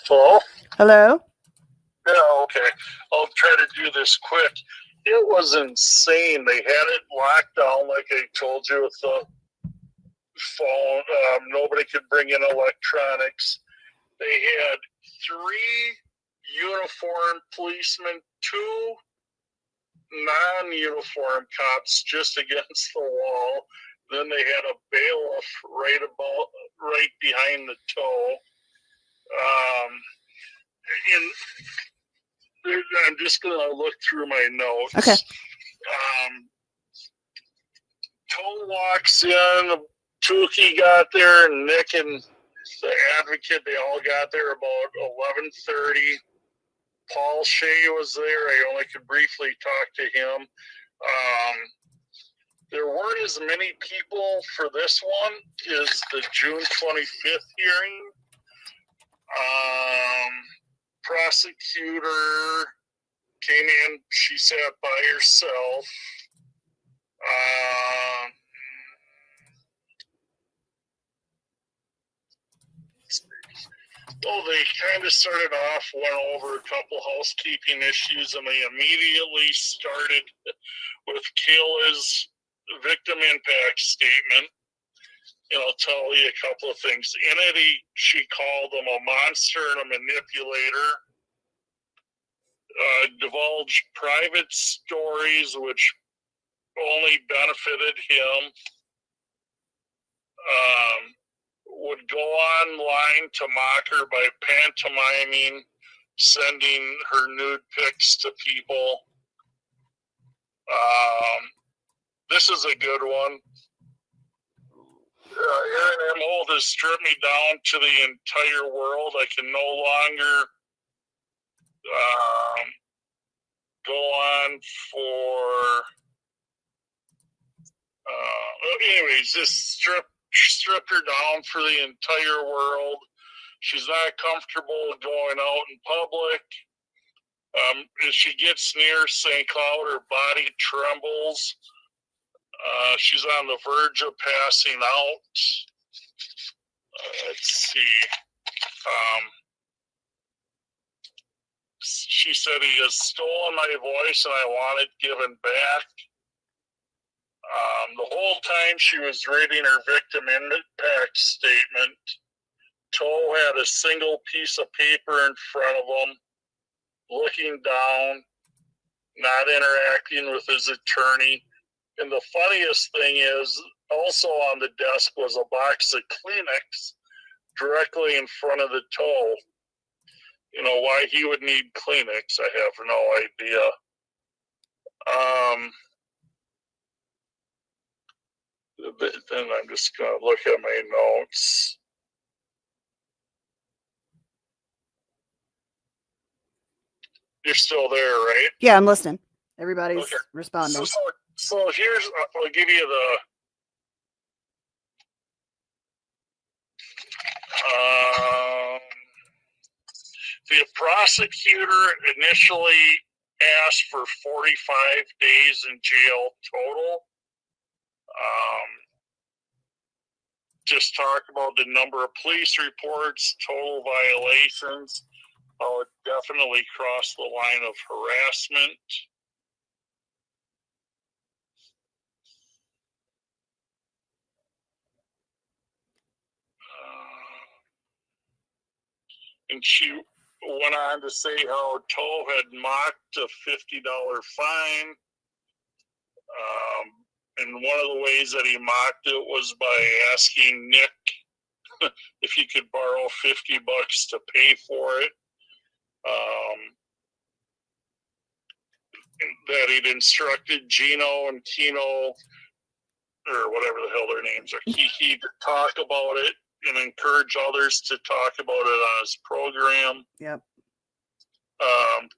Hello? Hello? Yeah, okay. I'll try to do this quick. It was insane. They had it locked down, like I told you, with the phone. Nobody could bring in electronics. They had 3 uniformed policemen, 2 non-uniform cops just against the wall. Then they had a bailiff right behind the toe. I'm just gonna look through my notes. Okay. Toe walks in. Tukey got there. Nick and the advocate, they all got there about 11:30. Paul Shea was there. I only could briefly talk to him. There weren't as many people for this one as the June 25th hearing. Prosecutor came in. She sat by herself. They kind of started off, went over a couple housekeeping issues, and they immediately started with Kayla's victim impact statement. And I'll tell you a couple of things. In it, she called him a monster and a manipulator. Divulged private stories which only benefited him. Would go online to mock her by pantomiming, sending her nude pics to people. This is a good one. Aaron Imholte has stripped me down to the entire world. I can no longer go on for... anyways, this stripped her down for the entire world. She's not comfortable going out in public. As she gets near St. Cloud, her body trembles. She's on the verge of passing out. Let's see. She said, he has stolen my voice and I want it given back. The whole time she was reading her victim impact statement, Toe had a single piece of paper in front of him, looking down, not interacting with his attorney. And the funniest thing is, also on the desk was a box of Kleenex directly in front of the Toe. You know, why he would need Kleenex, I have no idea. But then I'm just going to look at my notes. You're still there, right? Yeah, I'm listening. Everybody's responding. So here's, I'll give you the prosecutor initially asked for 45 days in jail total. Just talked about the number of police reports, total violations, how it definitely crossed the line of harassment. And she went on to say how Toe had mocked a $50 fine. And one of the ways that he mocked it was by asking Nick if he could borrow $50 to pay for it. That he'd instructed Gino and Kino, or whatever the hell their names are, Kiki, to talk about it and encourage others to talk about it on his program. Yep.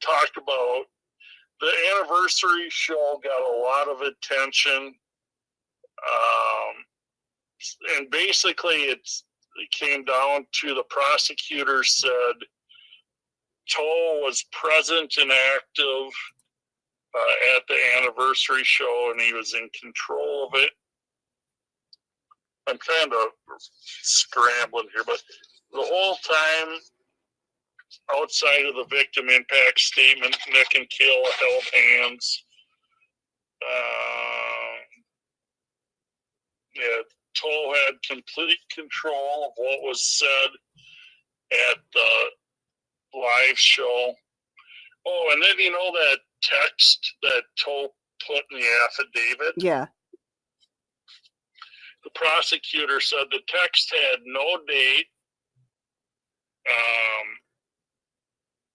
Talked about the anniversary show, got a lot of attention. And basically it came down to, the prosecutor said Toe was present and active at the anniversary show, and he was in control of it. I'm kind of scrambling here, but the whole time outside of the victim impact statement, Nick and Kayla held hands. Yeah, Toll had complete control of what was said at the live show. Oh, and then that text that Toll put in the affidavit? Yeah. The prosecutor said the text had no date.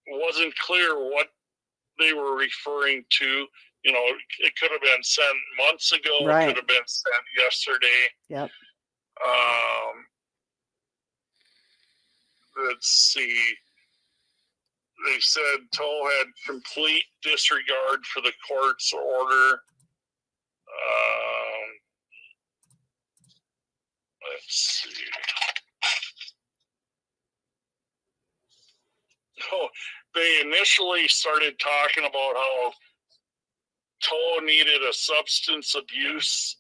Wasn't clear what they were referring to. It could have been sent months ago. Right. It could have been sent yesterday. Yep. Let's see. They said Toll had complete disregard for the court's order. Let's see. Oh, they initially started talking about how Toll needed a substance abuse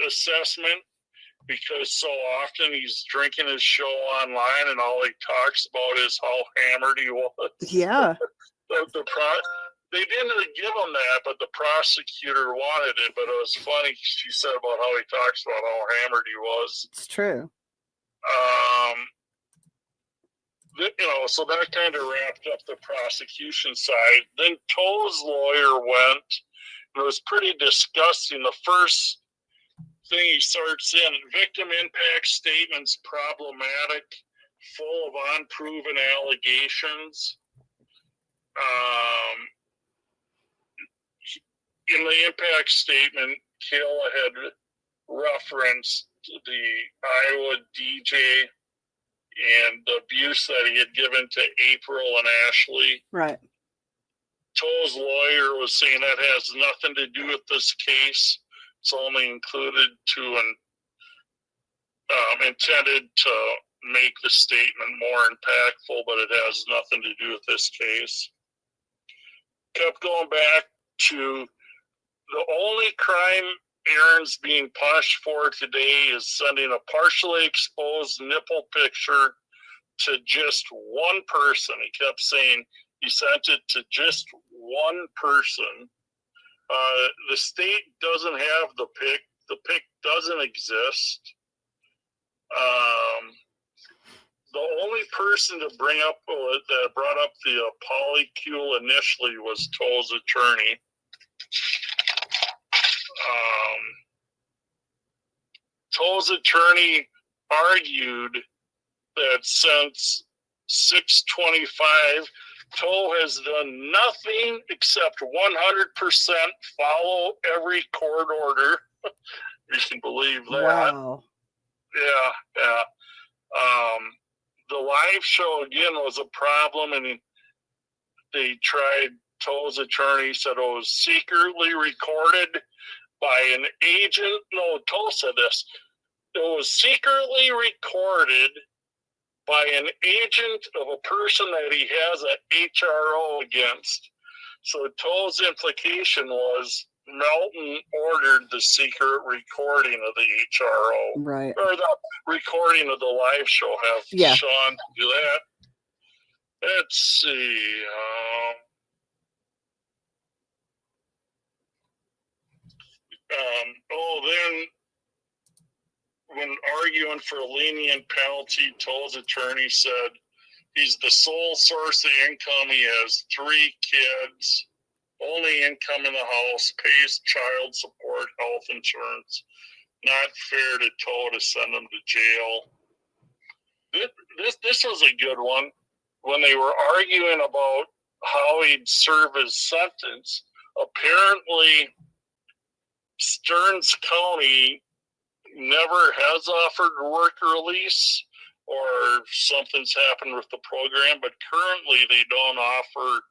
assessment because so often he's drinking his show online and all he talks about is how hammered he was. Yeah. They didn't give him that, but the prosecutor wanted it. But it was funny, she said about how he talks about how hammered he was. It's true. So that kind of wrapped up the prosecution side. Then Toll's lawyer went, and it was pretty disgusting. The first thing he starts in, victim impact statements problematic, full of unproven allegations. In the impact statement, Kayla had referenced the Iowa DJ and the abuse that he had given to April and Ashley. Right. Toll's lawyer was saying that has nothing to do with this case. It's only included intended to make the statement more impactful, but it has nothing to do with this case. Kept going back to the only crime Aaron's being punished for today is sending a partially exposed nipple picture to just one person. He kept saying he sent it to just one person. The state doesn't have the pic. The pic doesn't exist. The only person to bring up that brought up the polycule initially was Toll's attorney. Toll's attorney argued that since 6/25, Toll has done nothing except 100% follow every court order. You can believe that. Wow. Yeah. The live show again was a problem, and they tried. Toll's attorney said it was secretly recorded by an agent. No, Toll said this. It was secretly recorded by an agent of a person that he has an HRO against. So Toll's implication was Melton ordered the secret recording of the HRO. Right. Or the recording of the live show. Have Sean do that. Let's see. Then when arguing for a lenient penalty, Toll's attorney said he's the sole source of income. He has 3 kids, only income in the house, pays child support, health insurance. Not fair to Toll to send him to jail. This was a good one. When they were arguing about how he'd serve his sentence, apparently Stearns County never has offered work release, or something's happened with the program, but currently they don't offer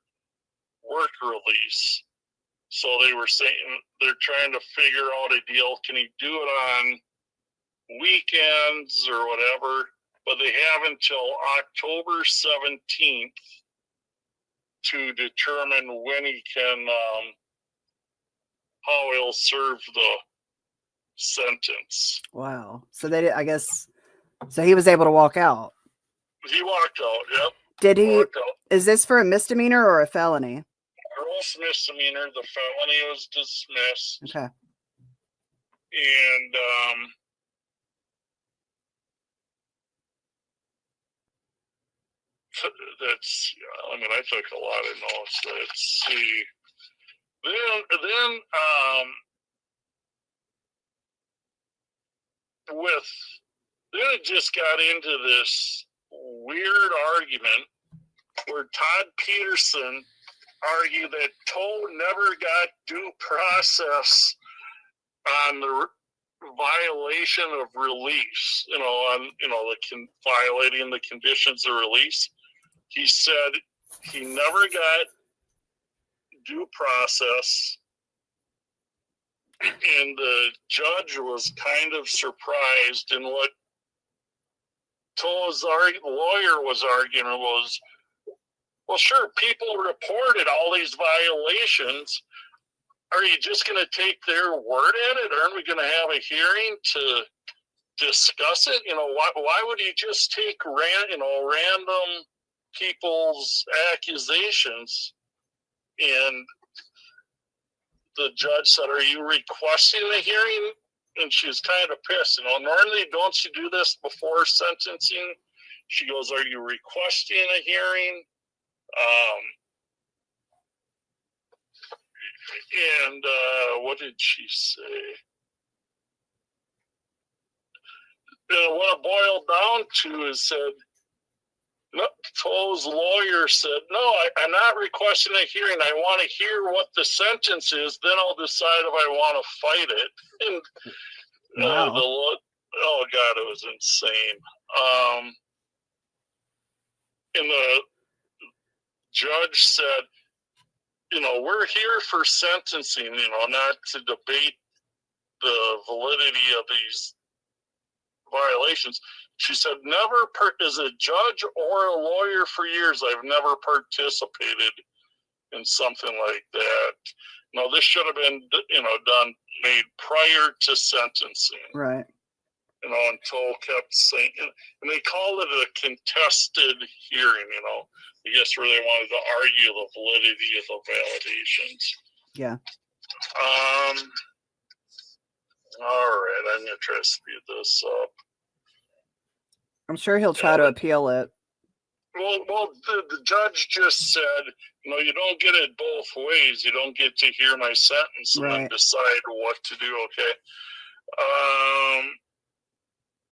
work release. So they were saying they're trying to figure out a deal. Can he do it on weekends or whatever? But they have until October 17th to determine when he can, how he'll serve the sentence. Wow. So they did, I guess, so he was able to walk out. He walked out, yep. Did he? Walked out. Is this for a misdemeanor or a felony? Gross misdemeanor. The felony was dismissed. Okay. And that's, I mean, I took a lot of notes. Let's see. Then it just got into this weird argument where Todd Peterson argued that Toe never got due process on the violation of release, violating the conditions of release. He said he never got due process, and the judge was kind of surprised. And what Toe's lawyer was arguing was, well, sure, people reported all these violations. Are you just going to take their word at it? Aren't we going to have a hearing to discuss it? Why would you just take random people's accusations? And the judge said, are you requesting a hearing? And she was kind of pissed. Normally, don't you do this before sentencing? She goes, are you requesting a hearing? And what did she say? And what it boiled down to is said, no, Toe's lawyer said, no, I'm not requesting a hearing. I want to hear what the sentence is. Then I'll decide if I want to fight it. And wow. Oh, God, it was insane. And the judge said, we're here for sentencing, not to debate the validity of these violations. She said, never, as a judge or a lawyer for years, I've never participated in something like that. No, this should have been, made prior to sentencing. Right. And Toe kept saying, and they called it a contested hearing, I guess where they wanted to argue the validity of the validations. Yeah. All right, I'm going to try to speed this up. I'm sure he'll try to appeal it. Well, the judge just said, you don't get it both ways. You don't get to hear my sentence and then decide what to do, okay?